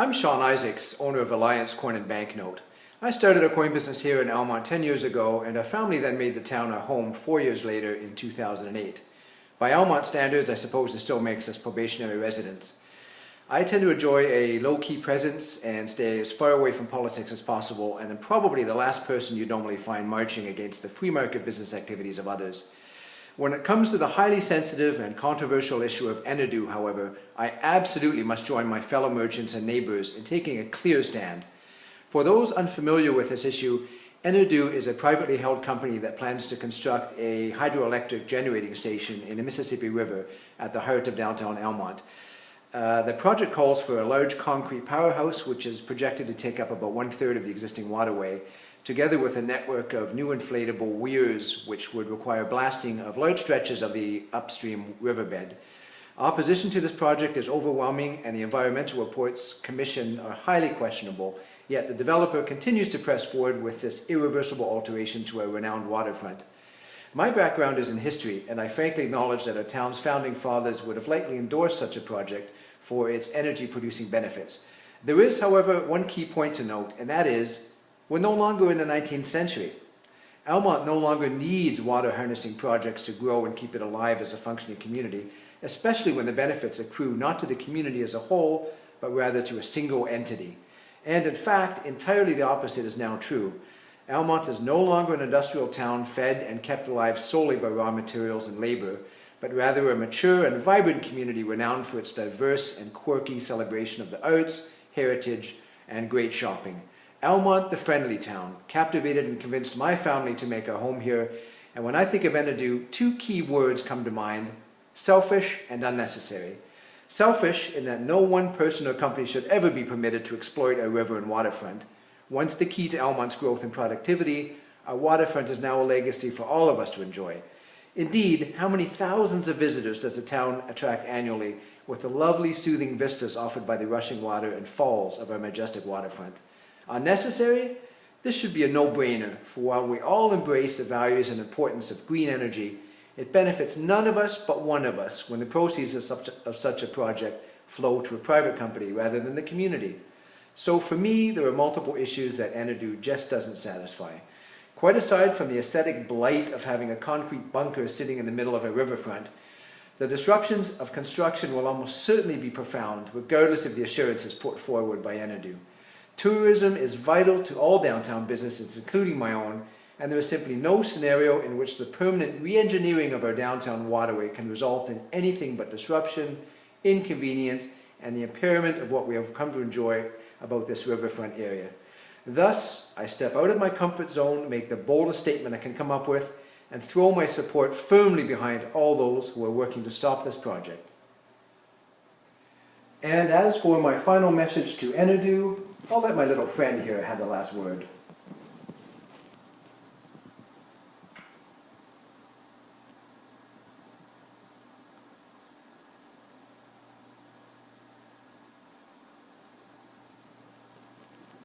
I'm Sean Isaacs, owner of Alliance Coin and Banknote. I started a coin business here in Almonte 10 years ago, and our family then made the town our home 4 years later in 2008. By Almonte standards, I suppose it still makes us probationary residents. I tend to enjoy a low-key presence and stay as far away from politics as possible, and I'm probably the last person you normally find marching against the free market business activities of others. When it comes to the highly sensitive and controversial issue of Enerdu, however, I absolutely must join my fellow merchants and neighbors in taking a clear stand. For those unfamiliar with this issue, Enerdu is a privately held company that plans to construct a hydroelectric generating station in the Mississippi River at the heart of downtown Almonte. The project calls for a large concrete powerhouse which is projected to take up about 1/3 of the existing waterway, together with a network of new inflatable weirs which would require blasting of large stretches of the upstream riverbed. Opposition to this project is overwhelming and the environmental reports commissioned are highly questionable, yet the developer continues to press forward with this irreversible alteration to a renowned waterfront. My background is in history, and I frankly acknowledge that our town's founding fathers would have likely endorsed such a project for its energy-producing benefits. There is, however, one key point to note, and that is, we're no longer in the 19th century. Almonte no longer needs water harnessing projects to grow and keep it alive as a functioning community, especially when the benefits accrue not to the community as a whole, but rather to a single entity. And in fact, entirely the opposite is now true. Almonte is no longer an industrial town fed and kept alive solely by raw materials and labor, but rather a mature and vibrant community renowned for its diverse and quirky celebration of the arts, heritage, and great shopping. Almonte, the friendly town, captivated and convinced my family to make our home here, and when I think of Enerdu, two key words come to mind: selfish and unnecessary. Selfish in that no one person or company should ever be permitted to exploit our river and waterfront. Once the key to Almonte's growth and productivity, our waterfront is now a legacy for all of us to enjoy. Indeed, how many thousands of visitors does the town attract annually with the lovely soothing vistas offered by the rushing water and falls of our majestic waterfront? Unnecessary? This should be a no-brainer, for while we all embrace the values and importance of green energy, it benefits none of us but one of us when the proceeds of such a project flow to a private company rather than the community. So for me, there are multiple issues that Enerdu just doesn't satisfy. Quite aside from the aesthetic blight of having a concrete bunker sitting in the middle of a riverfront, the disruptions of construction will almost certainly be profound, regardless of the assurances put forward by Enerdu. Tourism is vital to all downtown businesses, including my own, and there is simply no scenario in which the permanent re-engineering of our downtown waterway can result in anything but disruption, inconvenience, and the impairment of what we have come to enjoy about this riverfront area. Thus, I step out of my comfort zone, make the boldest statement I can come up with, and throw my support firmly behind all those who are working to stop this project. And as for my final message to Enerdu, I'll let my little friend here have the last word.